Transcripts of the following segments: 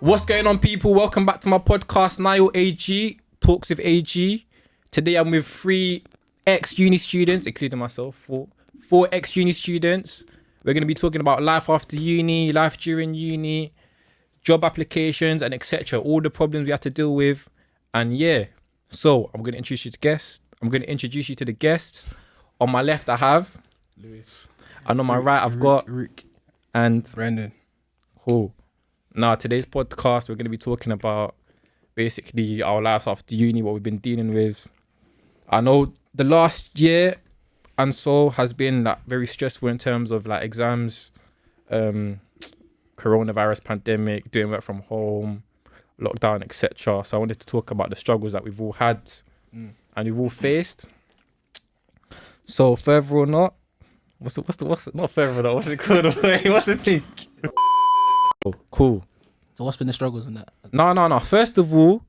What's going on, people? Welcome back to my podcast, Niall AG, Talks with AG. Today I'm with 3 ex-uni students, including myself, 4 ex-uni students. We're going to be talking about life after uni, life during uni, job applications, and etc. All the problems we have to deal with. And yeah, so I'm going to introduce you to guests. I'm going to introduce you to the guests. On my left, I have Lewis. And on my right, I've got Rick and Brandon. Cool. Now, today's podcast, we're going to be talking about basically our lives after uni, what we've been dealing with. I know the last year and so has been like very stressful in terms of like exams, coronavirus pandemic, doing work from home, lockdown, etc. So I wanted to talk about the struggles that we've all had and we've all faced. So further or not, what's not further or not, what's it called? What's the thing? Oh, cool. So what's been the struggles in that? No. First of all,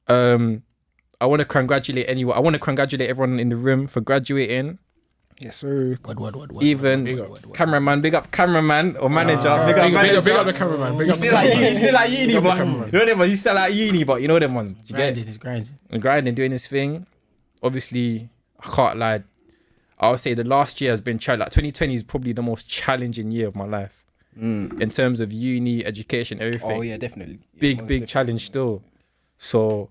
I want to congratulate anyone. I want to congratulate everyone in the room for graduating. Yes, sir. What? Even cameraman, big up cameraman or manager. Big up manager. Big up the cameraman. Big up the He's still at uni, but you know them ones. He's still at uni, but you know them ones. He's grinding. Grinding, doing his thing. Obviously, I can't lie. I would say the last year has been challenging. Like 2020 is probably the most challenging year of my life. In terms of uni, education, everything. Oh yeah, definitely. Big challenge still. So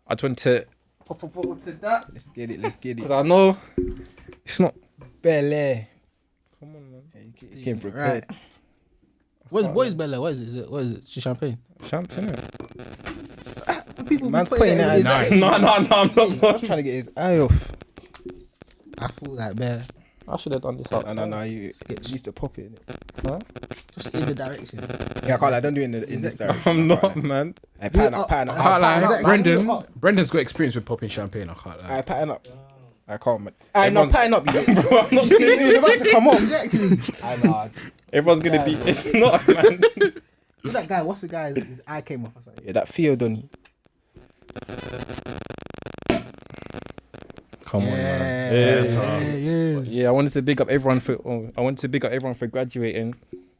I just want to pop a bottle to that. Let's get it. Because I know it's not Bel Air. Come on, man. You came prepared. Right. What is Bel Air? What is it? It's champagne. Champs, innit? People Man's putting it at nice. No, I'm not. Trying to get his eye off. I feel like bear. I should have done this up. No. You used to pop it. Huh? Just in the direction. Yeah, I can't lie. Don't do it in this direction. I'm not, man. Hey, pattern up. I can't lie. Brendan's got experience with popping champagne. I can't lie. Hey, pattern up. I can't, man. I'm not pattern up, you know. Bro, I'm not You're about to come on. Exactly. I know. Everyone's gonna be. It's not, man. Who's that guy? What's the guy? His eye came off or something. Yeah, that Theo Donny. Come on, man. Yes. Yeah, I wanted to big up everyone for graduating,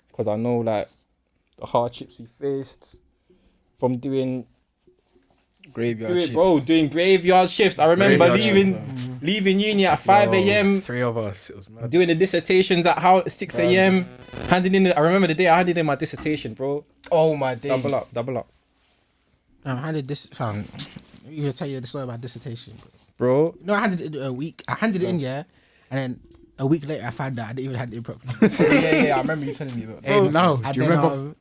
because I know like the hardships we faced from doing Graveyard shifts. doing graveyard shifts. I remember leaving uni at 5 a.m. 3 of us. It was mad. doing the dissertations at 6 a.m. handing in. I remember the day I handed in my dissertation, bro. Oh my days. Double up, How did this found? You gonna tell you the story about dissertation, bro. No, I handed it in a week. I handed it in, yeah, and then a week later I found out I didn't even hand it in properly. Yeah. I remember you telling me about that. Hey, no. And Do you then, remember?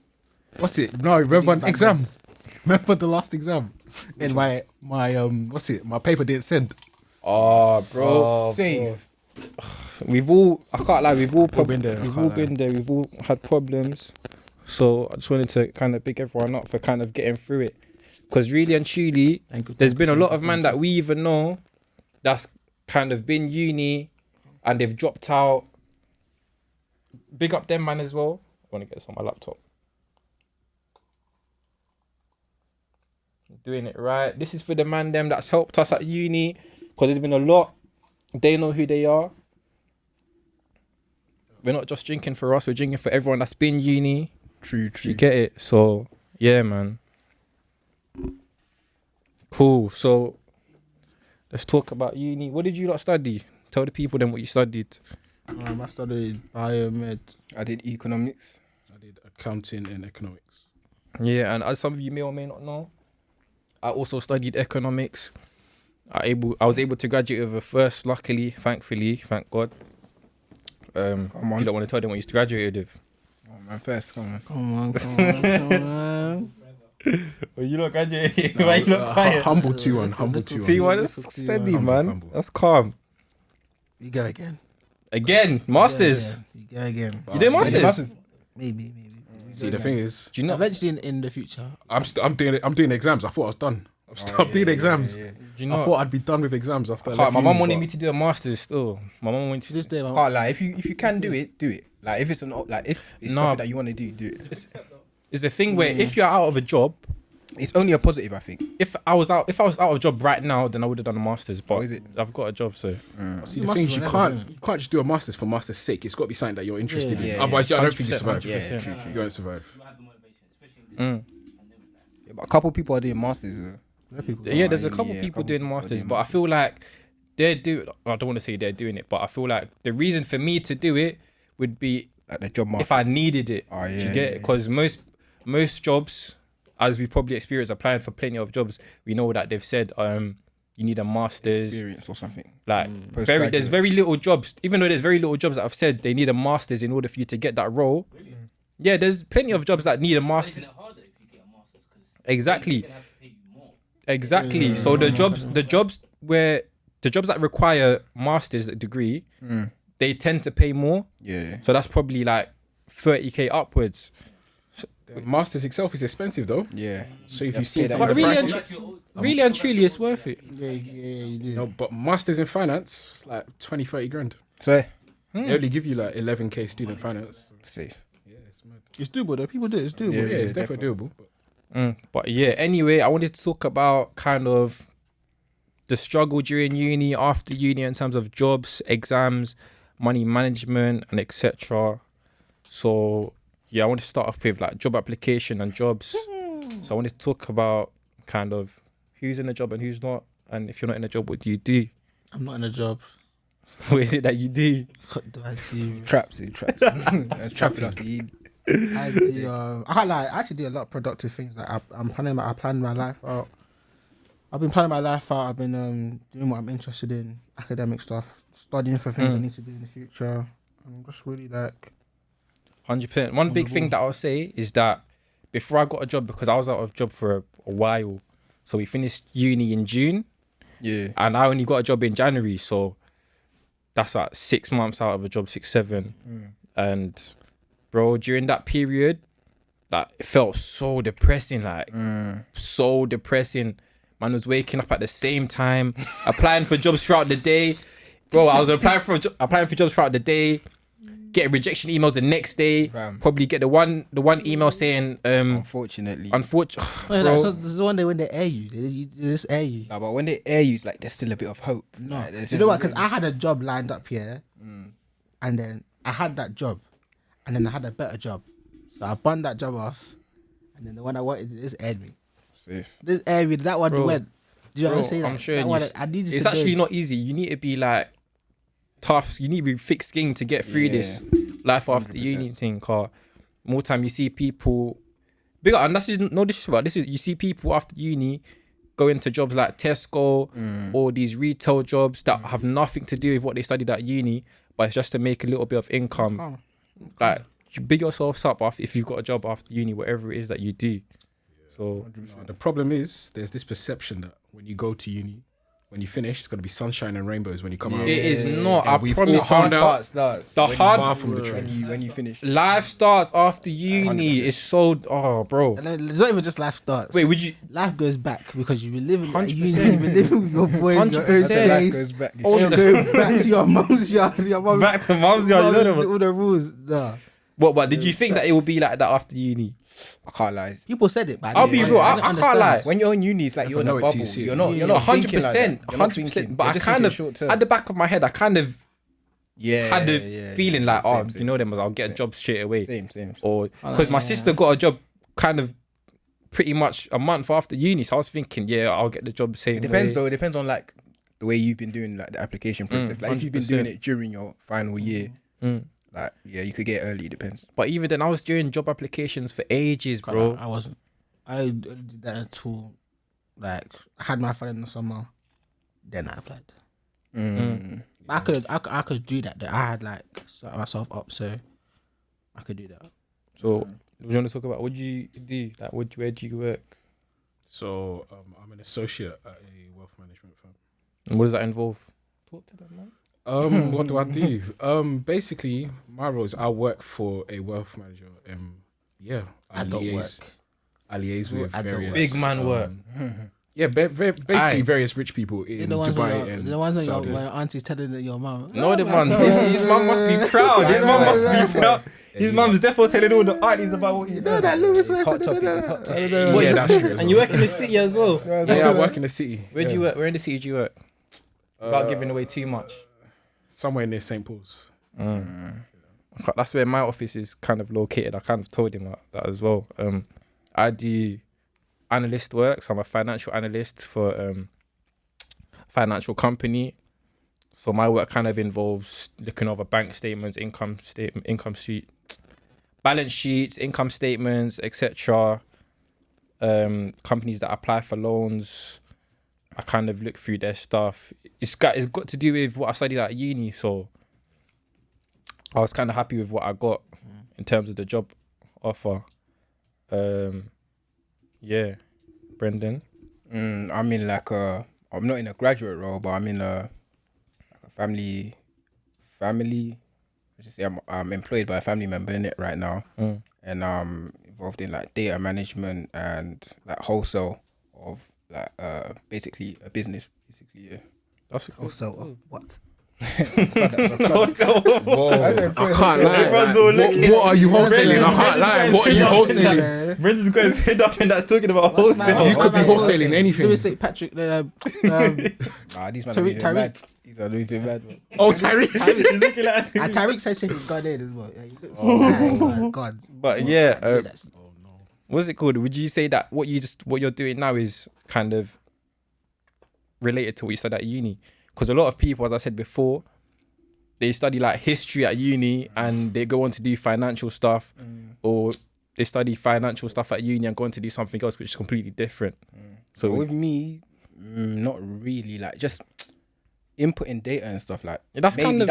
What's it? No, remember an exam? Remember the last exam? And my what's it? My paper didn't send. Oh, bro. Save. We've all. I can't lie. We've all been there, I We've can't all lie. been there. We've all had problems. So I just wanted to kind of pick everyone up for kind of getting through it. Because really and truly, there's been a lot of man that we even know that's kind of been uni and they've dropped out. Big up them, man, as well. I want to get this on my laptop. Doing it right. This is for the man them that's helped us at uni, because there's been a lot. They know who they are. We're not just drinking for us, we're drinking for everyone that's been uni. True. You get it? So, yeah, man. Cool. So, let's talk about uni. What did you lot study? Tell the people then what you studied. I studied biomed. I did economics. I did accounting and economics. Yeah, and as some of you may or may not know, I also studied economics. I was able to graduate with a first, luckily, thankfully, thank God. Come on. You don't want to tell them what you graduated with. Oh, man, first, come on. Come on. Well, you not graduated. No, Why you not quiet? Humble 2-1. Humble 2-1. See what? That's steady, Humble, man. humble. That's calm. You go again. Again, masters. Yeah. You go again. You did masters? Maybe. See, the thing is, Do you know? Eventually in the future. I'm doing exams. I thought I was done. I'm doing exams. Yeah. Do you know? I thought I'd be done with exams after. I My left mum uni, wanted but- me to do a masters still. My mum wanted To to this day, man. Can't lie. If you can do it, do it. Like if it's if it's No. something that you want to do it. It's a thing where if you're out of a job, It's only a positive, I think. if I was out of job right now, then I would have done a masters. But Oh, is it? I've got a job, so See, You the thing must is, you have can't never just do a master's for master's sake. It's got to be something that you're interested Yeah. in. Yeah. Otherwise, I don't think you 100%, survive. 100%. True. You won't survive. You have the motivation, especially in this and Yeah, but a couple people are doing masters. Yeah, there's a couple yeah, people couple doing people are masters, doing but I masters. feel like they're doing. I don't want to say they're doing it, but I feel like the reason for me to do it would be Like the job market. if I needed it. Oh, Do yeah, you get it? yeah. Because most jobs, as we've probably experienced applying for plenty of jobs, we know that they've said you need a master's. Experience or something. Like Postgraduate. there's very little jobs. Even though there's very little jobs that have said they need a master's in order for you to get that role. Yeah, there's plenty of jobs that need a master's. Isn't it harder if you get a master's? Because Exactly. they're gonna have to pay you more. Exactly. So the jobs that require master's degree, they tend to pay more. Yeah. So that's probably like 30k upwards. The masters itself is expensive though. Yeah. So if You you've have to pay seen some that of the But really prices, Really and truly, it's worth it. Yeah, you do. no, but masters in finance, it's like 20-30 grand. So They only give you like 11k student finance. safe. Yeah, it's mad. It's doable though. People do it. It's doable. Yeah, Yeah, it's definitely doable. But yeah, anyway, I wanted to talk about kind of the struggle during uni, after uni, in terms of jobs, exams, money management, and etc. So yeah, I want to start off with like job application and jobs. So I wanted to talk about kind of who's in a job and who's not, and if you're not in a job, what do you do? I'm not in a job. What is it that you do? What do I do? Traps. Trapping after you. I do. I can't lie. I actually do a lot of productive things. Like I plan my life out. I've been planning my life out. I've been doing what I'm interested in, academic stuff, studying for things I need to do in the future. I'm just really like 100%. One big thing that I'll say is that before I got a job, because I was out of job for a while, so we finished uni in June, Yeah. and I only got a job in January, so that's like 6 months out of a job, 6, 7. And bro, during that period, like it felt so depressing, like so depressing. Man was waking up at the same time, applying for jobs throughout the day. Bro, I was applying for jobs throughout the day, getting rejection emails the next day. Fam. Probably get the one email saying Unfortunately. Wait, bro. so this is the one day when they air you. They just air you. Nah, but when they air you, it's like there's still a bit of hope. No, Like, there's you know what? just- Because I had a job lined up here, and then I had that job, and then I had a better job, so I burned that job off, and then the one I wanted just aired me. Safe. This aired me. That one Bro, went. Do you know what I'm Bro, saying? I'm That- sure that one, I needed it's to actually go. not easy. You need to be like tough. You need to be thick skinned to get through this life after 100%. uni thing. Car more time you see people big up, and that's just no disrespect. This is you see people after uni go into jobs like Tesco or these retail jobs that have nothing to do with what they studied at uni, but it's just to make a little bit of income. Like you big yourselves up after if you've got a job after uni, whatever it is that you do. So The problem is there's this perception that when you go to uni, when you finish, it's gonna be sunshine and rainbows when you come out. it is not. And I we've promise. all found out starts The hard far from the truth. when you finish. life starts after uni. 100%. It's so bro. And then it's not even just life starts. Wait, would you? Life goes back because you've been living at 100%. uni, you've been living with your boys, your own 100%. Life place. goes back. Oh, You're going back to your mum's yard. Your mum's Back to mum's yard. You know them. all the rules. Nah. What? But did you think that it would be like that after uni? I can't lie. People said it, but I'll be real. I didn't can't understand. lie. When you're in uni, it's like you're in a know it till you bubble. see it. You're not. You're Yeah, not Hundred thinking like percent, that. You're not 100%. thinking- But you're I just kind thinking of short term. at the back of my head, I kind of Yeah. had the yeah, feeling yeah, like, same, oh, same, you know same. them, I'll get a job straight away. Same. Or because my sister got a job kind of pretty much a month after uni, so I was thinking, yeah, I'll get the job the same It depends way. though. It depends on like the way you've been doing like the application process. Like if you've been 100%. doing it during your final year, like yeah, you could get early. It depends. But even then, I was doing job applications for ages, bro. I wasn't. I did that until like I had my friend in the summer. Then I applied. I could do that. I had like set myself up so I could do that. So, we want to talk about what do you do? Like, where do you work? So I'm an associate at a wealth management firm. And what does that involve? Talk to them, man. What do I do? Basically, my role is I work for a wealth manager. I Adult liaise. work. I liaise with Adult various Big man work. Yeah, basically Aye. various rich people in The ones Dubai when and the ones when Saudi. your auntie's telling your mum. No, the man. son. His mum must be proud. His mum must be proud. His mum's definitely telling all the aunties about what he No, does. that Lewis It's hot topic. It's hot topic. Yeah, that's true. as And you well. work in the city as well. Yeah, I work in the city. Where do you work? Where in the city do you work? Without giving away too much. Somewhere near St. Paul's. That's where my office is kind of located. I kind of told him that as well. I do analyst work. So I'm a financial analyst for financial company. So my work kind of involves looking over bank statements, balance sheets, income statements, etc. Companies that apply for loans, I kind of look through their stuff. It's got to do with what I studied at uni, so I was kind of happy with what I got in terms of the job offer. Yeah, Brendan. I'm in like I'm not in a graduate role, but I'm in a family. I just say I'm employed by a family member in it right now, and I'm involved in like data management and like wholesale of like basically a business. Basically, yeah. That's cool. Also, what? Wholesale. Whoa, I can't lie. Everyone's all looking. What are you wholesaling? I can't lie. What are you wholesaling? Brendan's got his head up and that's talking about wholesale. You could be wholesaling anything. Louis St. Patrick, These men are moving mad. These are moving mad. Man. Oh, Tyreek. Tyreek said shit has gone in as well. Yeah, he looks oh my god. But yeah, what's it called? Would you say that what you're doing now is kind of related to what you studied at uni? Because a lot of people, as I said before, they study like history at uni and they go on to do financial stuff, or they study financial stuff at uni and go on to do something else which is completely different. So with me, not really. Like just inputting data and stuff like that's maybe kind of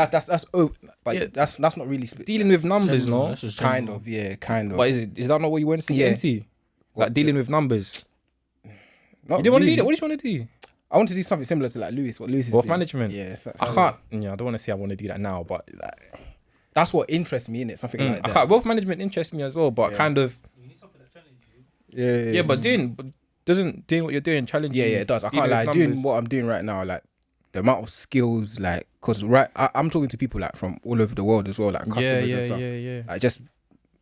but that's not really dealing with numbers, no? Kind of. But is that not what you want to get into? Like dealing with numbers. Not You didn't want to do really. that. What did you want to do? I want to do something similar to like Lewis. What Lewis is Wealth doing. management. Yeah, so, I can't. Yeah, I don't want to say I want to do that now, but like, that's what interests me in it. Something like I that. can't. Wealth management interests me as well, but kind of. You need something that challenges you. Yeah, But doing what you're doing challenge you? Yeah, it does. I dealing can't lie. with Doing numbers? what I'm doing right now, like the amount of skills, like, cause I'm talking to people like from all over the world as well, like customers and stuff. Yeah. Like just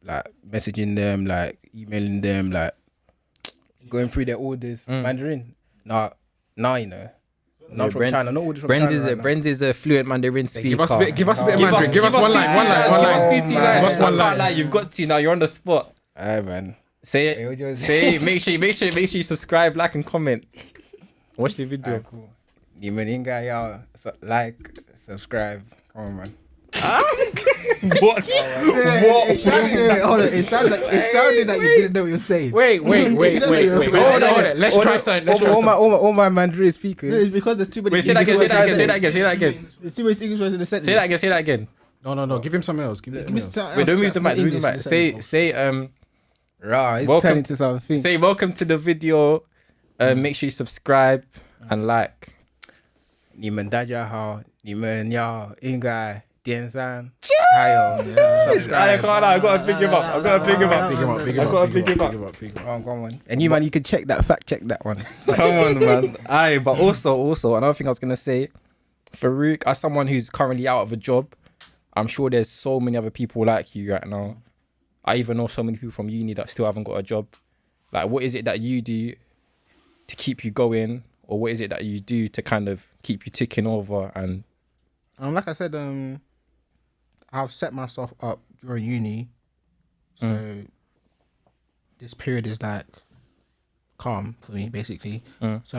like messaging them, like emailing them, like going through their orders. Mandarin. Nah, you know. Not from China. No orders from China. Brent is a fluent Mandarin speaker. Give us a bit of Mandarin. Give us one line. Give us one line. You've got to now. You're on the spot. Aye, man. Say it. Make sure you subscribe, like, and comment. Watch the video. Alright, cool. Ni meninga y'all like, subscribe. Come on, man. What? It sounded like you didn't know what you're saying. Wait. Hold on. Let's try something. All my Mandarin speakers. It's because there's too many. Wait, say that again. There's too many English words in the sentence. Say that again. No. Give him something else. Give me something else Wait, don't move that's the mic. not English in the Say sentence. Rah, it's Welcome- turning to something. Say welcome to the video. Make sure you subscribe and like. 你们大家好，你们要应该点赞，还有 subscribe. I gotta pick him up. Come on. And you man, you can check that, fact check that one. Come on, man. Aye, but also another thing I was gonna say, Farouk, as someone who's currently out of a job, I'm sure there's so many other people like you right now. I even know so many people from uni that still haven't got a job. Like, what is it that you do to keep you going, or what is it that you do to kind of keep you ticking over? And Like I said, I've set myself up during uni, so this period is like calm for me, basically. So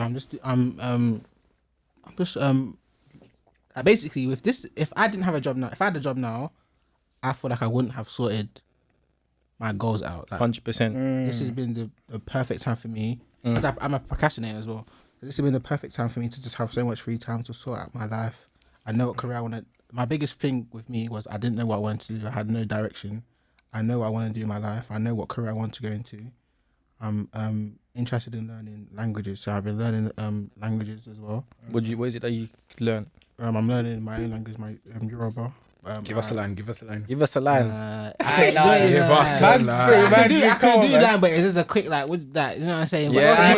basically with this, if I didn't have a job now, if I had a job now, I feel like I wouldn't have sorted my goals out. Like, 100%. this has been the perfect time for me, because I'm a procrastinator as well. This has been the perfect time for me to just have so much free time to sort out my life. I know what career I want to. My biggest thing with me was I didn't know what I wanted to do. I had no direction. I know what I want to do in my life. I know what career I want to go into. I'm interested in learning languages, so I've been learning languages as well. What is it that you learn? I'm learning my own language, my Yoruba. Give us a line. Give us a line. I can do that, but it's just a quick like with that. You know what I'm saying? Yeah.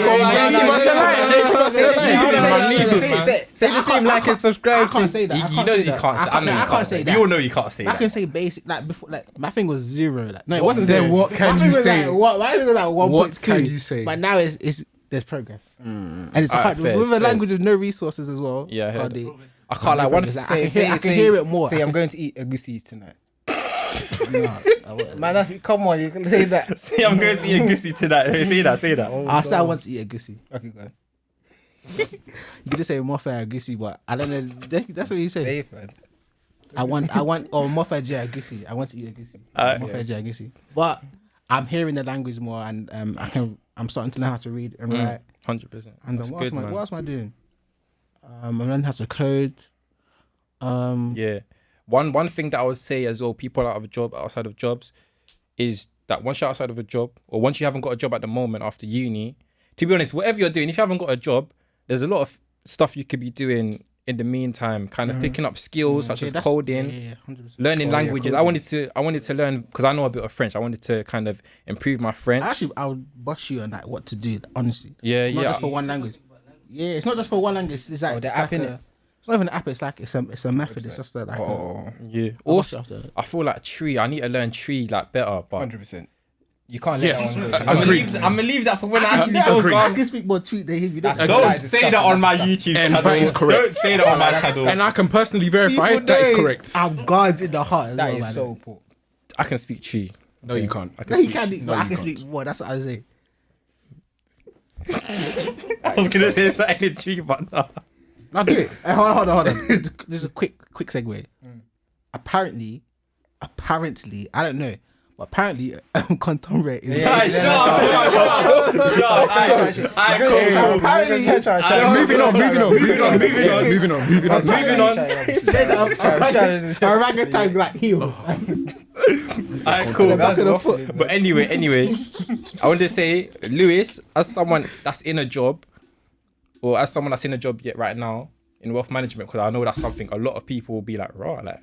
Say the same, like and subscribe. I can't say that. You know you can't say. I know you can't say that. We all know you can't say I that. can say basic. Like before, like my thing was 0. Like no, it wasn't Then 0. what can My you thing was say? Like, my thing was like 1.2. What can you say? But now it's there's progress, and it's Alright, hard with a fair. language with no resources as well. Yeah, I heard hardly. I can't like one. I can hear it more. Say I'm going to eat egusi tonight. Man, that's come on. You can say that. Say I'm going to eat a goosey tonight. Say that. I said I want to eat a goosey. Okay, go ahead. You could say Moffat a goosey, but I don't know. That's what you said. Say it, man. I want, Moffat J a goosey. I want to eat a goosey. Moffat J a goosey. But I'm hearing the language more, and I'm starting to know how to read and write. 100%. And That's what good, else man. what else am I doing? I'm learning how to code. Yeah. One thing that I would say as well, people outside of jobs, is that once you're outside of a job, or once you haven't got a job at the moment after uni, to be honest, whatever you're doing, if you haven't got a job, there's a lot of stuff you could be doing in the meantime, kind of picking up skills such as coding, 100%. learning languages. coding. I wanted to learn, because I know a bit of French. I wanted to kind of improve my French. Actually, I would bust you on like what to do. Honestly, Yeah, it's not yeah. just for one language. Yeah, it's not just for one language. It's like the it's app, like innit? it's not even an app. It's like it's a method. It's just like Oh, Yeah. I'll bust Also, you after. I feel like tree. I need to learn tree like better, but 100%. You can't let Yes. that one go. Agreed. I'm gonna leave that for when I actually go. Agreed. I can speak more tweet than him. You don't. That's Don't That is say disgusting. that on my That's YouTube And channel. that is correct. Don't say that on my That's channel. And I can personally verify People that is know correct. I'm God's in the heart. As That well, is man. so poor. I can speak tree. No, you can't. I No, can you speak. can't. No, I you can can't. speak more. That's what I say. I was gonna say something in tree, but no. Now do it. Hey, hold on. This is a quick segue. Apparently, I don't know, but apparently, contemporary is. Hey, shut up. Moving on. Orangutan like heel. Alright, cool. Back of the foot. But anyway, I want to say, Lewis, as someone that's in a job, or as someone that's in a job yet right now in wealth management, because I know that's something a lot of people will be like, raw, like,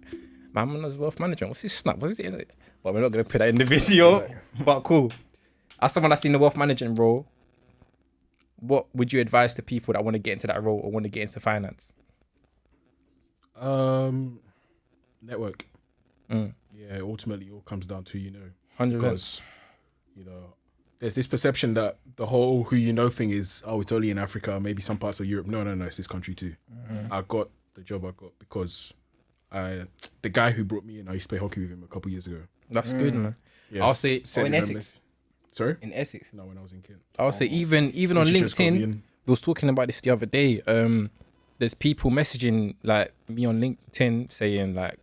my man does wealth management. What's his snap? What's it? But we're not gonna put that in the video. But cool. As someone that's in the wealth management role, what would you advise to people that want to get into that role or want to get into finance? Network. Yeah, ultimately, it all comes down to 100%. because there's this perception that the whole who you know thing is it's only in Africa, maybe some parts of Europe. No, it's this country too. I got the job I got because the guy who brought me in, I used to play hockey with him a couple years ago. That's good, man. Yeah, I'll say- in Essex? Sorry? In Essex. No, when I was in Kent. I'll say even on She just got me LinkedIn, in. we was talking about this the other day. There's people messaging like me on LinkedIn saying like,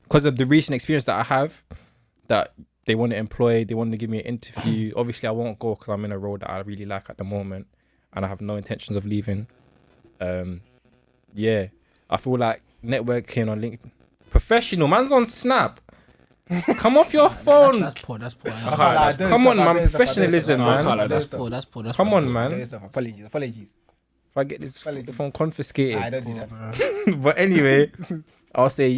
because of the recent experience that I have, that they want to employ, they want to give me an interview. Obviously, I won't go because I'm in a role that I really like at the moment, and I have no intentions of leaving. Yeah, I feel like networking on LinkedIn, professional man's on Snap. Come off your phone. That's poor. Come on, man. Professionalism, man. That's poor. Come on, man. Apologies. If I get this phone confiscated. I don't do that. But anyway, I'll say,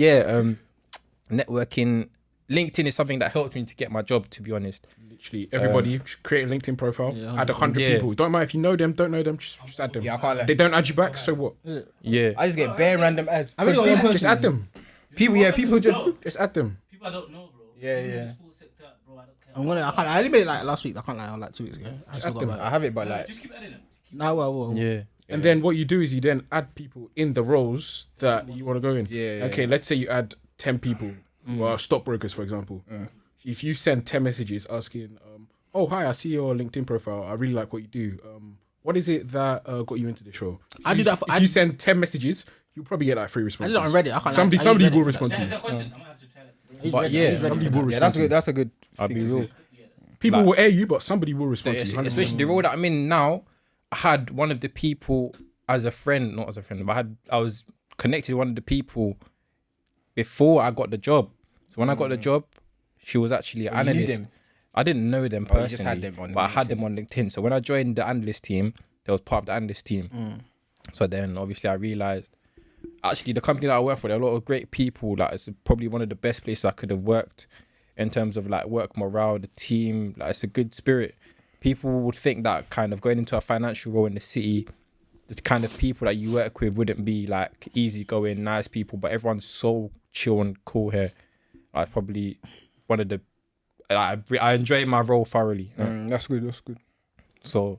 networking. LinkedIn is something that helped me to get my job, to be honest. Literally, everybody create a LinkedIn profile, add 100 Yeah. people. Don't matter if you know them, don't know them, just add them. Yeah, I can't lie. They don't add you back, so what? Yeah. I just get bare random ads. I really got one person. Just add them. People just. Just add them. People I don't know, bro. Yeah. Sports sector, bro, I don't care. I only made it like last week. I can't lie, or like 2 weeks ago. I still got them. like. I have it, but like. Just keep adding them. Now, well. Yeah. And then what you do is you then add people in the roles that you want to go in. Yeah. Okay, let's say you add 10 people, well, stockbrokers, for example. If you send 10 messages asking, oh, hi, I see your LinkedIn profile. I really like what you do. What is it that got you into this role? I do that for- If you send 10 messages, you'll probably get like 3 I responses. did it on Reddit. I can't lie. Somebody I use Reddit will for respond that. to There's you. a question. I'm gonna have to try that today. But yeah, Somebody will Yeah, respond to you. that's a good. I'll be fix to real. say. People will air you, but somebody will respond to you. 100%. Especially the role that I'm in now, I had one of the people as a friend, not as a friend, but I was connected to one of the people before I got the job. So when I got the job, she was actually an Oh, you knew analyst. them? I didn't know them Oh, you personally, just had them on but I had LinkedIn. them on LinkedIn. So when I joined the analyst team, they was part of the analyst team. So then obviously I realized actually the company that I work for, there are a lot of great people. Like it's probably one of the best places I could have worked in terms of like work morale, the team. Like it's a good spirit. People would think that kind of going into a financial role in the city, the kind of people that you work with wouldn't be like easygoing, nice people, but everyone's so chill and cool here. Like probably one of the I enjoy my role thoroughly. That's good. So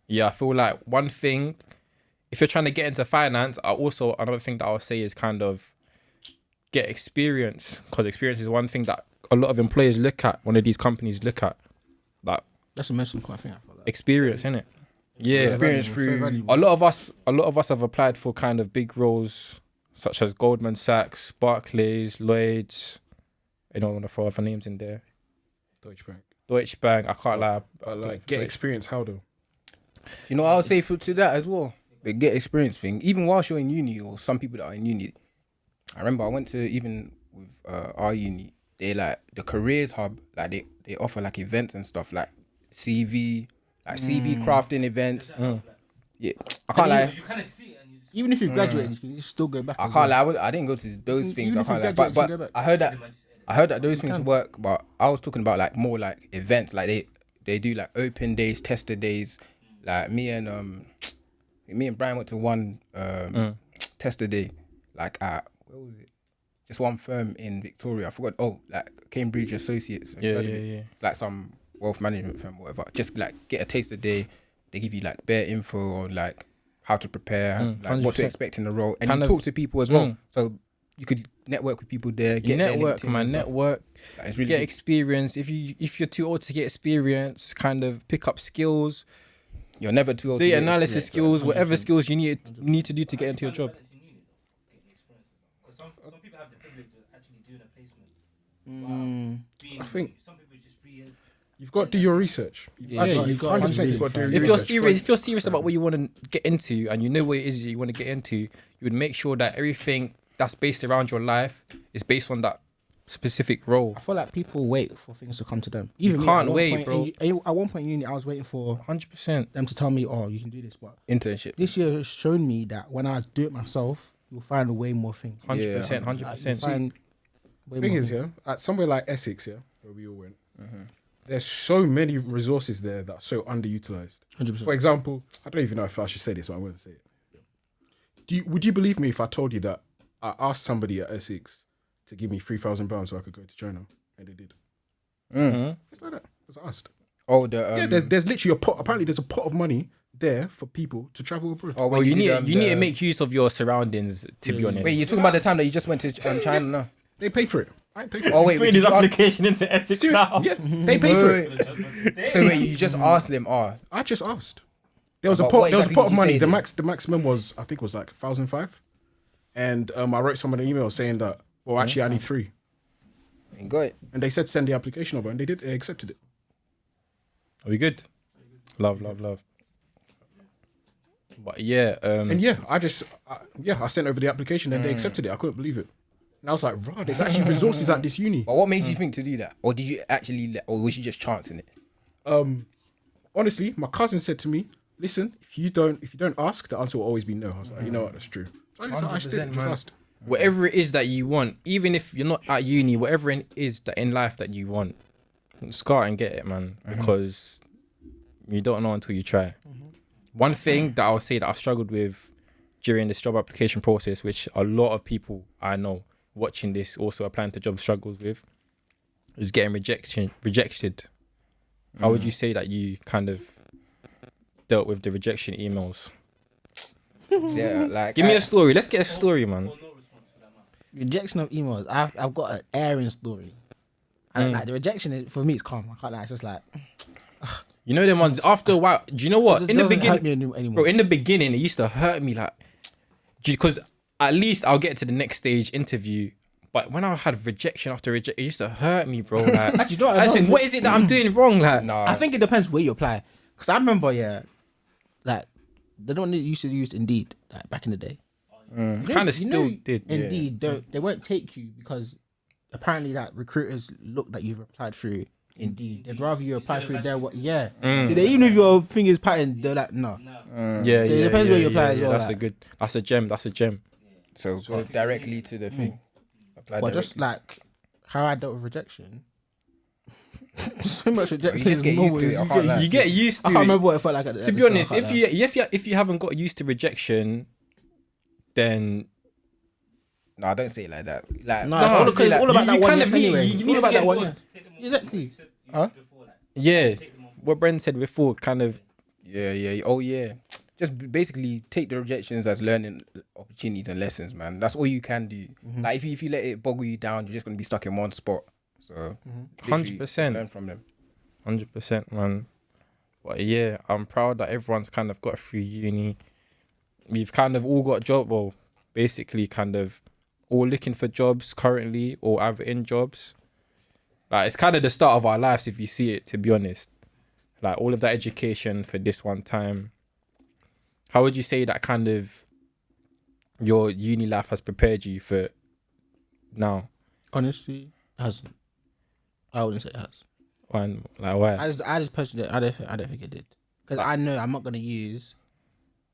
yeah, I feel like one thing, if you're trying to get into finance, another thing that I'll say is kind of get experience, because experience is one thing that a lot of employers look at, one of these companies look at, like That's a most important thing. I feel like. experience, innit? Yeah, Experience So through. valuable. a lot of us have applied for kind of big roles such as Goldman Sachs, Barclays, Lloyds. I don't want to throw other names in there. Deutsche Bank. I can't lie. But like, get experience. How though? You know, I would say to that as well. The get experience thing. Even whilst you're in uni, or some people that are in uni. I remember I went to even with our uni. They like the careers hub. Like they offer like events and stuff like CV, like CV crafting events. Yeah, I can't lie. You kind of see it and you just Even if you graduate, you can still go back. I as can't well. lie. I didn't go to those things. Even I if you can't lie. graduate, you But can go back. I heard that those things work. But I was talking about like more like events. Like they do like open days, tester days. Like me and Brian went to one tester day. Like at where was it? Just one firm in Victoria. I forgot. Oh, like Cambridge Associates. Have you heard of it? Yeah. It's like some wealth management firm, or whatever. Just like get a taster day. They give you like bare info on like how to prepare, like what to 100%. expect in the role, and Kind you of- talk to people as well. So you could network with people there. You Get their network, LinkedIn man. and stuff. Network. Like, it's really Get good. experience. If you're too old to get experience, kind of pick up skills, You're never too old. to data get analysis experience, skills, whatever skills you need to do to get into your job. Because some people have the privilege of actually doing a placement. Mm. I think Some people it's just 3 years. you've got to do your research. Yeah, You've got 100%. You've got to do your If you're research. serious, about what you want to get into, and you know what it is you want to get into, you would make sure that everything that's based around your life is based on that specific role. I feel like people wait for things to come to them. Even me, can't at one wait, point bro. at one point in uni, I was waiting for 100%. them to tell me, "Oh, you can do this." But internship. this year has shown me that when I do it myself, you'll find a way more things. 100%. Like, you'll 100%. find way Thing more is, things. yeah, at somewhere like Essex, yeah, where we all went, there's so many resources there that are so underutilized. 100%. For example, I don't even know if I should say this, but I'm going to say it. Would you believe me if I told you that I asked somebody at Essex to give me £3,000 so I could go to China, and they did? It's like that. I was asked. Oh, the Yeah, there's literally a pot. Apparently, there's a pot of money there for people to travel abroad. Oh, Well, when you need did, you need to make use of your surroundings. To be honest. Wait, you're talking about the time that you just went to China? No. They paid for it. I ain't paid for it. Oh wait, Putting did his you ask- application into Essex Serious? now. Yeah, they paid for it. So wait, you just asked them? Oh, I just asked. There was a But pot. what There was a exactly pot did of you money. say The then? maximum was, I think, was like 1,005, and I wrote someone an email saying that. Well, actually, I need 3, you got it. and they said send the application over, and they did. They accepted it. Are we good? Love. But yeah, And yeah, I sent over the application, and they accepted it. I couldn't believe it. And I was like, "Rah, there's actually resources at this uni." But what made you think to do that, or did you actually, or was you just chancing it? Honestly, my cousin said to me, "Listen, if you don't ask, the answer will always be no." I was like, "You know what? That's true." So I just did it, just asked. whatever it is that you want, even if you're not at uni, whatever it is that in life that you want, just go out and get it, man. Because you don't know until you try. One thing that I would say that I struggled with during this job application process, which a lot of people I know watching this also applying to jobs struggles with, is getting rejected. How would you say that you kind of dealt with the rejection emails? Yeah, like Give me a story. Let's get a story, man. Or no response for that man. Rejection of emails. I've got an airing story. And like the rejection for me, it's calm. I can't lie. It's just like You know them ones. After a while, do you know what? it In the doesn't hurt beginning, me anymore. bro. In the beginning, it used to hurt me, like, because at least I'll get to the next stage interview. But when I had rejection after rejection, it used to hurt me, bro. Like, Actually, you know what, I just think, what is it that I'm doing wrong? Like, Nah, I think it depends where you apply. Because I remember, like they don't used to use Indeed like back in the day. kind of still did. Indeed, they won't take you because apparently that recruiters look that you've applied through Indeed. They'd rather you apply through their even if your thing is patterned, they're like no. Yeah, it depends where you apply as well, That's like. a good. That's a gem. That's a gem. so go directly to the thing. Apply But just directly. like how I dealt with rejection. So much rejection. just is get used to normal. it, I can't lie. You get used to I can't it. remember what it felt like at the To at be the honest, start, I can't lie. if you haven't got used to rejection, then No, don't say it like that. Like, No, that's it's all, honestly, because it's like, all about you that one kind year of need- anyway. you It's need all to about get that one Take year. them on board. Exactly. You said Huh? before, like, yeah, take them on board. what Bren said before, kind of. yeah. Oh yeah. Just basically take the rejections as learning opportunities and lessons, man. That's all you can do. Like if you let it boggle you down, you're just gonna be stuck in one spot. So 100%. learn from them. 100%, man. But yeah, I'm proud that everyone's kind of got through uni. We've kind of all got job, well, basically kind of all looking for jobs currently or either in jobs. Like, it's kind of the start of our lives if you see it, to be honest. Like, all of that education for this one time. How would you say that kind of your uni life has prepared you for now? Honestly, it hasn't. I wouldn't say it has. Why? Like, why? I just personally, I don't think it did. Because I know I'm not gonna use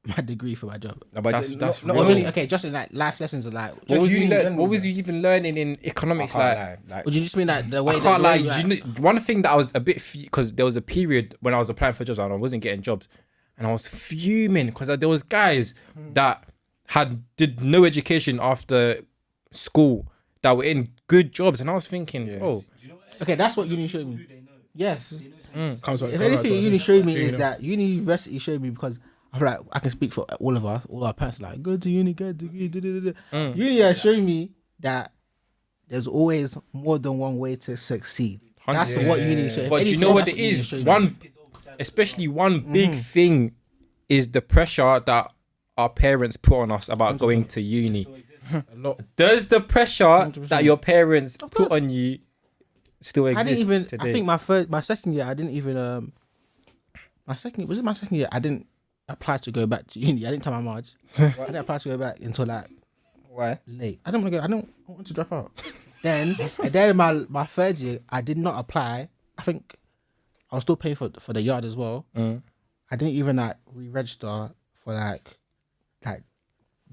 my degree for my job. No, but That's Or real. just in like life lessons are like. What was, uni in general, what was you even learning in economics? Like, Would you just mean like the way? I can't lie. You know, one thing that I was a bit because there was a period when I was applying for jobs and I wasn't getting jobs, and I was fuming because there was guys that did no education after school that were in good jobs, and I was thinking, oh, Okay, that's what uni showed me. Yes. Comes back- If comes anything, back to uni us. showed me You is know. that university showed me because I feel like I can speak for all of us, all our parents. Like, go to uni, get a degree. Uni has shown me that there's always more than one way to succeed. That's what uni showed. but you know what it is? Especially one big thing is the pressure that our parents put on us about going to uni. A lot. Does the pressure 100%. that your parents put course. on you still exist I didn't even. today? I think my second year, I didn't even. My second year, I didn't apply to go back to uni. I didn't tell my Marge. I didn't apply to go back until like Why? late. I don't want to drop out. then my third year, I did not apply. I think I was still paying for the yard as well. I didn't even like re-register for like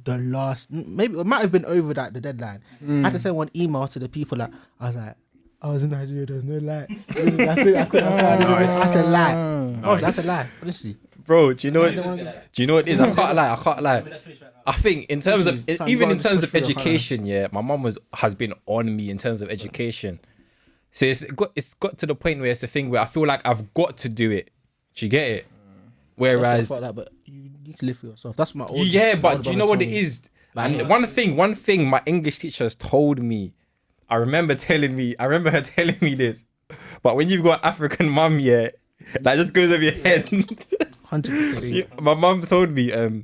the last. Maybe it might have been over like the deadline. I had to send one email to the people that I was like, I was in Nigeria. There's no light. I couldn't apply. That's a lie. Oh, that's a lie. Honestly. Bro, do you know what it is? I can't lie. Let's finish right now. I think in terms of Listen, even in fam, terms go of and push through, education, yeah, my mum has been on me in terms of education. So it's got to the point where it's a thing where I feel like I've got to do it. Do you get it? Whereas Like that, but you need to live for yourself. That's my old. yeah, but do you know what it is? And one thing my English teacher has told me. I remember her telling me this. But when you've got African mum, yeah, that just goes over your head. 100%. My mum told me, because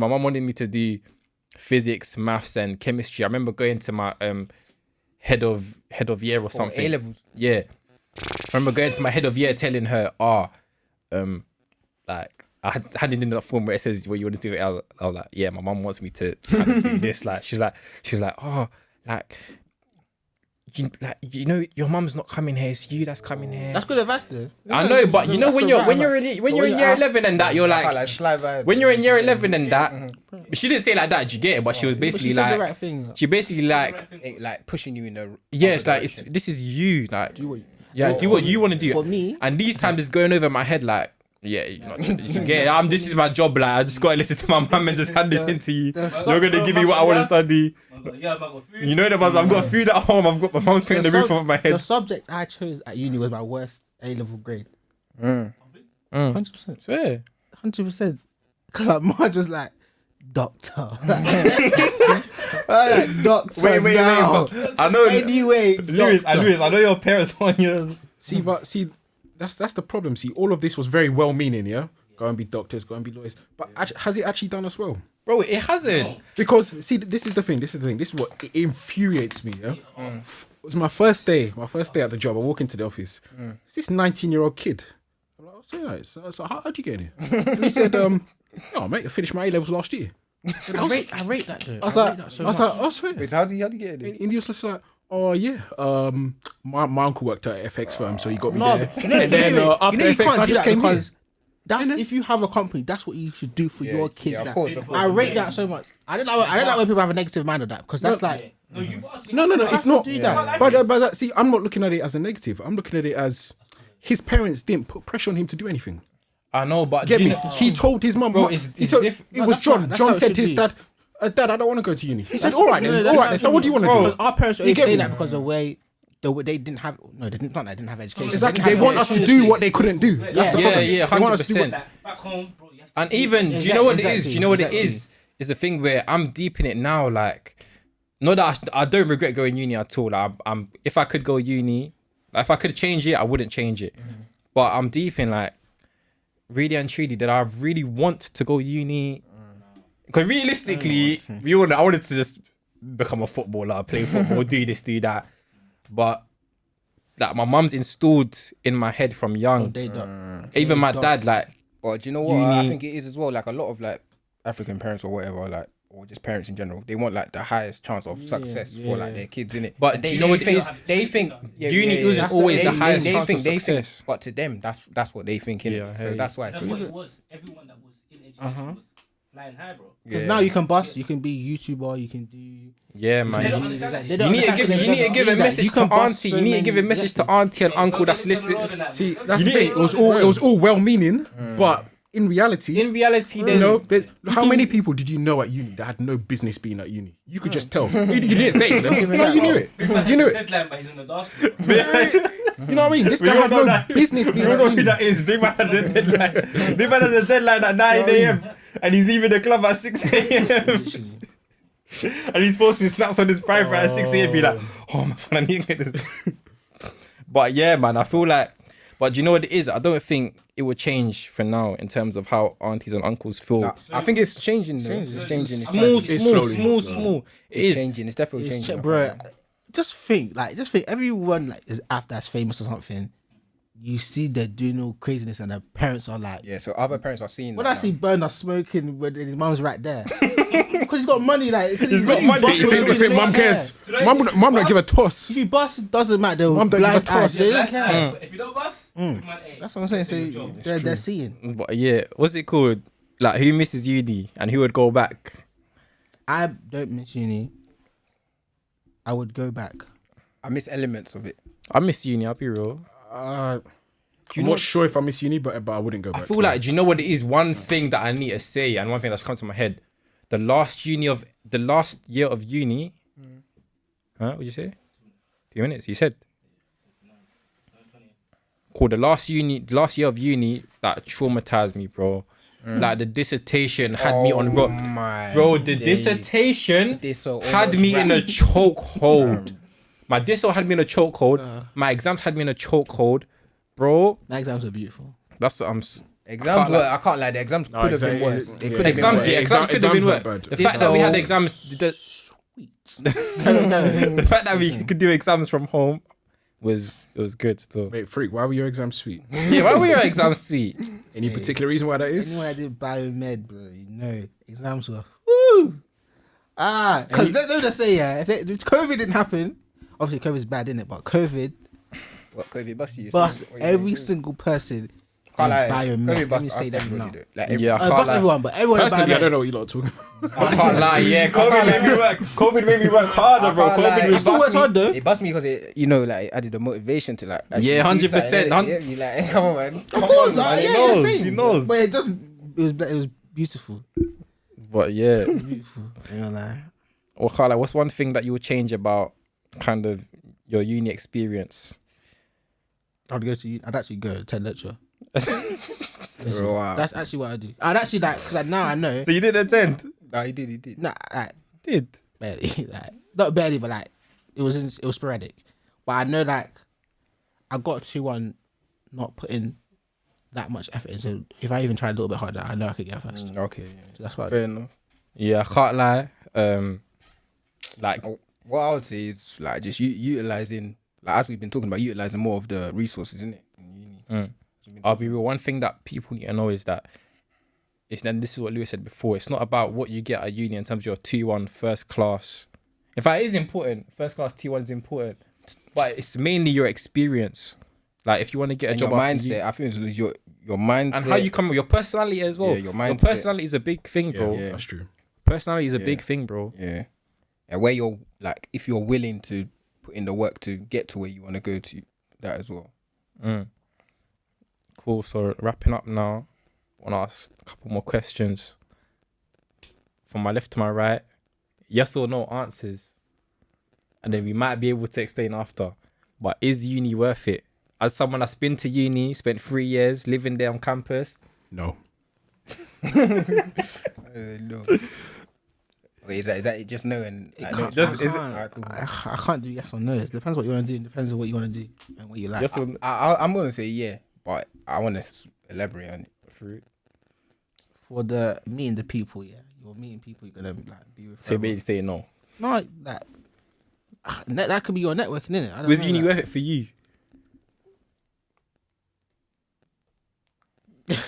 my mum wanted me to do physics, maths, and chemistry. I remember going to my head of year or something. A levels. Yeah, I remember going to my head of year, telling her, like I had handed in that form where it says what you want to do. I was like, yeah, my mum wants me to kind of do this. Like she's like, oh, like. You know, your mum's not coming here. It's you that's coming here. That's good advice, though. I know, but you know when you're in year 11 and that, you're like when you're in year 11 and that. She didn't say it like that. Do you get it? But she was basically she said the like, right thing. she basically like pushing you in the yeah, other it's like direction. this is you, like Do what do what you want to do. For me, And these times it's going over my head like, yeah, you're not, you get it. This is my job, like I just gotta listen to my mum and just hand this in to you. You're gonna give me what I want to study. Yeah, man, got food. You know the ones I've got food at home. I've got my mum's putting the roof over my the head. subject I chose at uni was my worst A-level grade. Mm. 100%. Swear. 100%. Because like, Marge was like, doctor. Doctor. Wait. now. I know. Anyway, Lewis, I know your parents want you. See, that's the problem. See, all of this was very well-meaning, yeah? Go and be doctors, go and be lawyers. But has it actually done us well? Bro, it hasn't. Because, see, this is the thing. This is what it infuriates me, yeah? It was my first day at the job. I walk into the office. It's this 19-year-old kid. I'm like, so how'd you get in here? And he said, oh, mate, I finished my A-levels last year. I rate that, though. I was like, I swear. Wait, how do you get it? And he was just like, oh yeah, my uncle worked at FX firm, so he got me No, there. but you know, And then after you FX, can't I do just that came here. because that's if you have a company, that's what you should do for your kids. yeah, of like, course. I rate that so much. I don't like when people have a negative mind of that because that's like No, you've asked. No, it's not. do that. But see, I'm not looking at it as a negative. I'm looking at it as his parents didn't put pressure on him to do anything. I know, but Get do you me? know- He told his mum. Bro, He it's told- diff- It was that's John. how- that's John how it said should to his be. dad, Dad, I don't want to go to uni. He said, That's all what- right no, then. that's All right how then. it So should what do you be. want to do? Because our parents You only get say me? that because of the way they didn't have. No, they didn't. They didn't have education. Exactly. They They didn't want have us to do what they couldn't do. That's the Yeah, problem. yeah, They want us to do 100%. Like, back home, bro, you have to And even, do you know what it is? Do you know what it Exactly. is? It's a thing where I'm deep in it now. Like, not that I don't regret going uni at all. Like, I'm if I could go uni, like, if I could change it, I wouldn't change it. But I'm deep in like, really and truly, did I really want to go uni? Because realistically, I wanted to just become a footballer, play football, do this, do that. But like, my mum's installed in my head from young. Even my dad, like. But do you know what I think it is as well? Like a lot of like African parents or whatever, like, or just parents in general, they want like the highest chance of success for like their kids, innit? But they, do you know what it is? They think Uni isn't always the highest chance of success. But to them, that's what they think, innit? Yeah, So that's why. That's what it was. Everyone that was in education was flying high, bro. Because now you can bust, you can be YouTuber, you can do. Yeah, They man. don't understand that. They You don't need to understand give that. a You message can to bust auntie. so You need to many give a message to auntie and uncle that's listening. See, that's the thing. It was all well-meaning, but in reality, In reality, you there's know, how many people did you know at uni that had no business being at uni? You could just tell. You didn't say it to them. No, you knew it. You knew it. Deadline, but he's on the dance floor. You know what I mean? This guy had no business being at uni. is. Big man has a deadline. Big man has a deadline at 9 a.m. and he's leaving the club at 6 a.m. and he's posting snaps on his private at 6 a.m. Be like, oh my god, I need to get this. But yeah, man, I feel like. But do you know what it is? I don't think it will change for now in terms of how aunties and uncles feel. Nah, I think it's changing. It's changing. Small. It It's is. changing. It's definitely changing. Bro, just think, everyone like is after that's famous or something. You see they're doing all craziness, and their parents are like, Yeah, so other parents are seeing when that I now. see Burner smoking when his mum's right there, because he's got money, like He's got money. You think mum cares? Mum don't give a toss. If you bust, it doesn't matter. Mum don't give a toss. They don't care. If you don't bust, man, hey, That's what I'm saying. So they're seeing. But yeah, what's it called? Like, who misses uni and who would go back? I don't miss uni. I would go back. I miss elements of it. I miss uni. I'll be real. I'm not sure if I miss uni, but I wouldn't go back. I feel like, do you know what it is? One thing that I need to say, and one thing that's come to my head, the last year of uni. Huh? What'd you say? 2 minutes. You said. Cool. The last year of uni, that traumatized me, bro. Like, the dissertation had me on rock. Bro, the dissertation had me in a chokehold. My disso had me in a chokehold. My exams had me in a chokehold. Bro, The exams are beautiful. that's what I'm. Exams were, I can't lie, the exams could have been worse. It could have been Exams, worse. yeah, exams could have been weren't worse. bad. The fact that we had exams, the fact that we could do exams from home was good. So Wait, freak, why were your exams sweet? yeah, why were your exams sweet? Any particular reason why that is? Anyway, I did biomed, bro. You know, exams were woo. Because they just say if COVID didn't happen, obviously COVID's bad, isn't it? But COVID What, COVID bust you? bust What you every saying? single person. Can't lie, biomed. COVID Let bust me say that everybody now. though. Like, every- Yeah, I It can't bust lie. everyone, but everyone. Personally, I biomed. don't know what you lot are talking about. I can't lie. Yeah, COVID made me work. COVID made me work harder, bro. I can't lie, COVID it was still bust worked me- hard though. It bust me because it, it added the motivation to like. actually Yeah, do 100%. something, innit? You like, come on, man. Of course, he yeah, knows, same. he knows. But it was beautiful. But yeah, Beautiful. You know, like. well, Carla, what's one thing that you would change about kind of your uni experience? I'd actually go attend lecture. Wow. That's actually what I do. I'd actually because now I know. So you didn't attend? Nah, he did. Nah, like Did? barely, like not barely, but like it was sporadic. But I know like I got 2-1, not putting that much effort into. If I even tried a little bit harder, I know I could get first. Okay, So that's what I fair do. enough. Yeah, I can't lie. Like, What I would say is like just utilizing, like as we've been talking about, utilizing more of the resources, isn't it? In uni. I'll be real. One thing that people need to know is that then this is what Lewis said before. It's not about what you get at uni in terms of your 2-1 first class. In fact, it is important. First class 2-1 is important, but it's mainly your experience. Like, if you want to get a And job your after mindset. I think it's your mindset and how you come with your personality as well. Yeah, your mindset. personality is a big thing, bro. Yeah. That's true. Personality is a big thing, bro. Yeah, and where you're like, if you're willing to put in the work to get to where you want to go to, that as well. Cool. So wrapping up now, I want to ask a couple more questions. From my left to my right, yes or no answers, and then we might be able to explain after. But is uni worth it? As someone that's been to uni, spent 3 years living there on campus, No. No. Wait, is that just no and It like, can't- no, I is it? can't- Alright, cool. I can't do yes or no. It depends what you want to do. It depends on what you want to do and what you like. Yes or no? I'm gonna say yeah, but I want to elaborate on it. Fruit. For the meeting the people, yeah, you're meeting people you're gonna like be with. So forever. basically say no. No, like that could be your networking, innit? I don't Was know, uni like- worth it for you?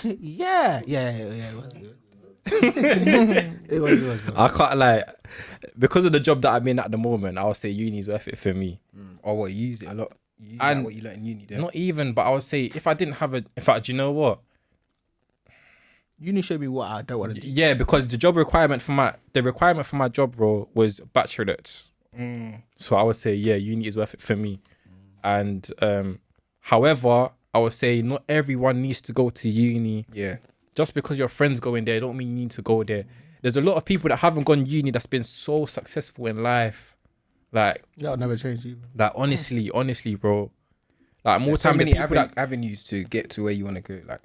yeah, it was. It was. I can't like because of the job that I'm in at the moment. I'll say uni's worth it for me. Or what you use it a lot. You use And like what you learn in uni. Then. Not even, but I would say if I didn't have a. In fact, do you know what? Uni showed me what I don't want to do. Yeah, because the requirement for my job role was bachelorette. So I would say yeah, uni is worth it for me. And however, I would say not everyone needs to go to uni. Yeah. Just because your friends go in there, don't mean you need to go there. There's a lot of people that haven't gone uni that's been so successful in life. Like That'll never change either. Like honestly, bro. Like more There's so time the many people that avenues to get to where you want to go. Like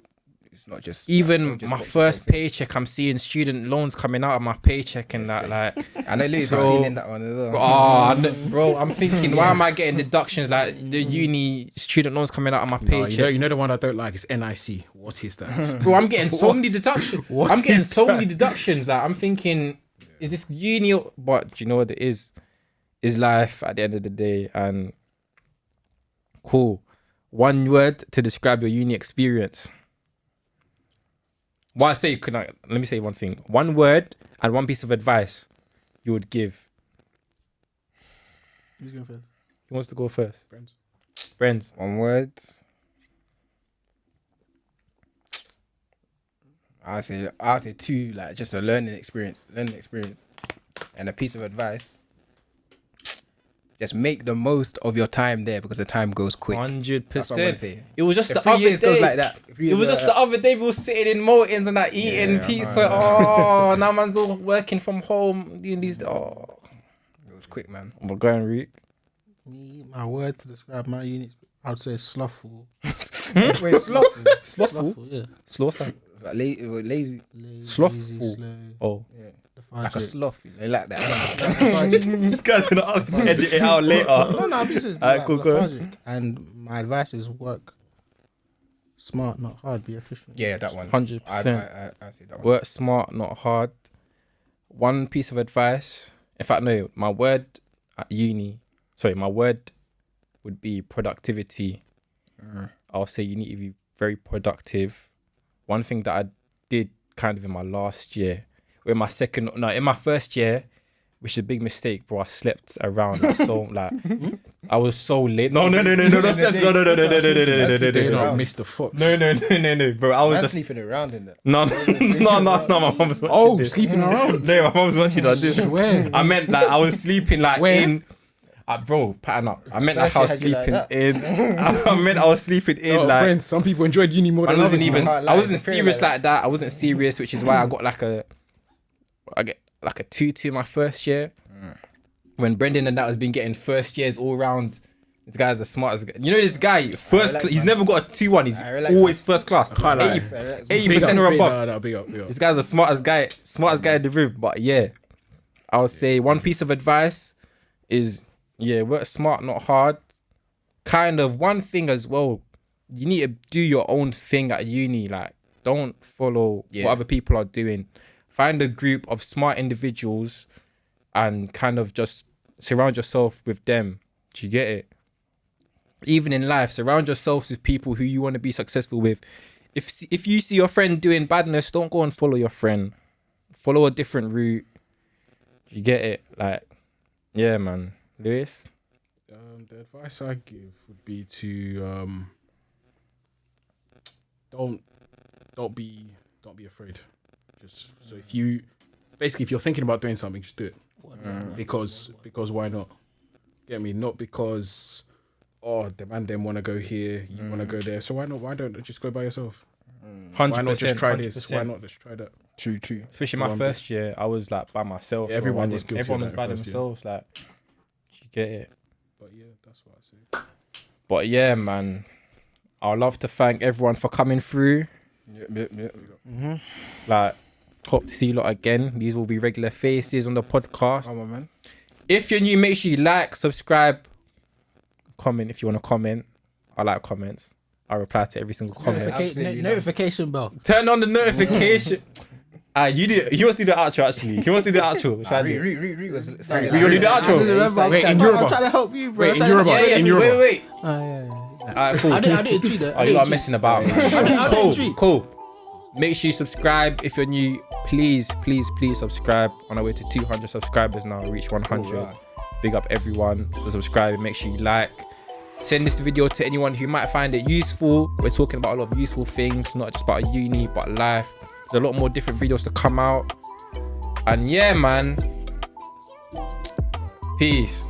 it's not just even don't just my box first yourself in. paycheck, I'm seeing student loans coming out of my paycheck and that. Like, I know Louis was So- feeling that one as well. bro, I'm thinking, why am I getting deductions like the uni student loans coming out of my No, paycheck? you know the one I don't like is NIC. What is that? Bro, I'm getting so many deductions. What I'm getting is so that? many deductions. Like, I'm thinking, is this uni? But do you know what it is? Is life at the end of the day. And cool. One word to describe your uni experience. Let me say one thing. One word and one piece of advice you would give. Who's going first? Who wants to go first? Friends. Friends. One word. I say two, like just a learning experience, and a piece of advice. Just make the most of your time there because the time goes quick. 100%. That's what I'm gonna say. It was just The the 3 other years goes day. like that. It was just the other day we were sitting in Morton's and like eating Yeah, pizza. Oh, now man's all working from home doing these. Oh, It was quick, man. we're going Rick. Me, my word to describe my unit, I would say slothful. Wait, slothful. Slothful. Yeah. Slow down. Like lazy. Lazy, Slothful. slow, Oh, Like a lethargic. sloth. They like that. this guy's gonna ask to edit it out later. No, I'm being serious. Alright, cool, go on. lethargic. And my advice is work smart, not hard. Be efficient. Yeah, that one. 100%. I say that one. Work smart, not hard. One piece of advice. In fact, no, my word at uni. Sorry, my word would be productivity. I'll say you need to be very productive. One thing that I did kind of in my last year, or in my first year, which is a big mistake, bro. I slept around like so like I was so late. No, that's no, They no, don't miss the foot. no, bro. I was Man just sleeping around in that. no. My mom's watching Oh, this. sleeping around. No, my mom's watching that. Swear. I meant like I was sleeping like Where? in. Bro, pattern up. I meant like I was First year had you sleeping like in. I meant I was sleeping in Oh, like. friends, some people enjoyed uni more I than wasn't others. even. can't lie, I wasn't it's a period serious like like that. I wasn't serious, which is why I got like a. I get like a 2-2 my first year. When Brendan and that has been getting first years all round. This guy's the smartest guy. You know this guy relax, he's man. never got a 2-1. He's relax, always first class. can't lie. 80% Big up, or big- above. no, big up. This guy's the smartest guy in the room. But yeah, I would say one piece of advice is work smart, not hard. Kind of one thing as well. You need to do your own thing at uni. Like, don't follow what other people are doing. Find a group of smart individuals and kind of just surround yourself with them. Do you get it? Even in life, surround yourselves with people who you want to be successful with. If you see your friend doing badness, don't go and follow your friend. Follow a different route. You get it? Like, yeah, man. Lewis? The advice I give would be to don't be afraid. Just so if you're thinking about doing something, just do it. Because why not? Get me? Not because the man them want to go here, you want to go there. So why not? Why don't just go by yourself? 100%. Why not just try this? 100%. Why not just try that? True. Especially my first year, I was like by myself. Yeah, everyone bro. was guilty of Everyone was that by in first year. themselves. Like, you get it? But yeah, that's what I say. But yeah, man. I'd love to thank everyone for coming through. Yeah. Like, Hope to see you lot again. These will be regular faces on the podcast. Come on, man. If you're new, make sure you like, subscribe, comment if you want to comment. I like comments. I reply to every single comment. Notification bell. Turn on the notification. You do. He wants to do the outro actually. He wants to do the outro. Shall I do? We You want to do the outro? Wait, in I'm Yoruba. trying to help you, bro. Wait, in Yoruba. Yeah, In Yoruba. wait. Yeah. Alright, cool. I didn't treat that. Oh, you are messing about, man. I didn't treat. Cool. Make sure you subscribe if you're new. Please subscribe. On our way to 200 subscribers now. Reach 100. Alright. Big up everyone for subscribing. Make sure you like. Send this video to anyone who might find it useful. We're talking about a lot of useful things, not just about uni, but life. There's a lot more different videos to come out. And yeah, man. Peace.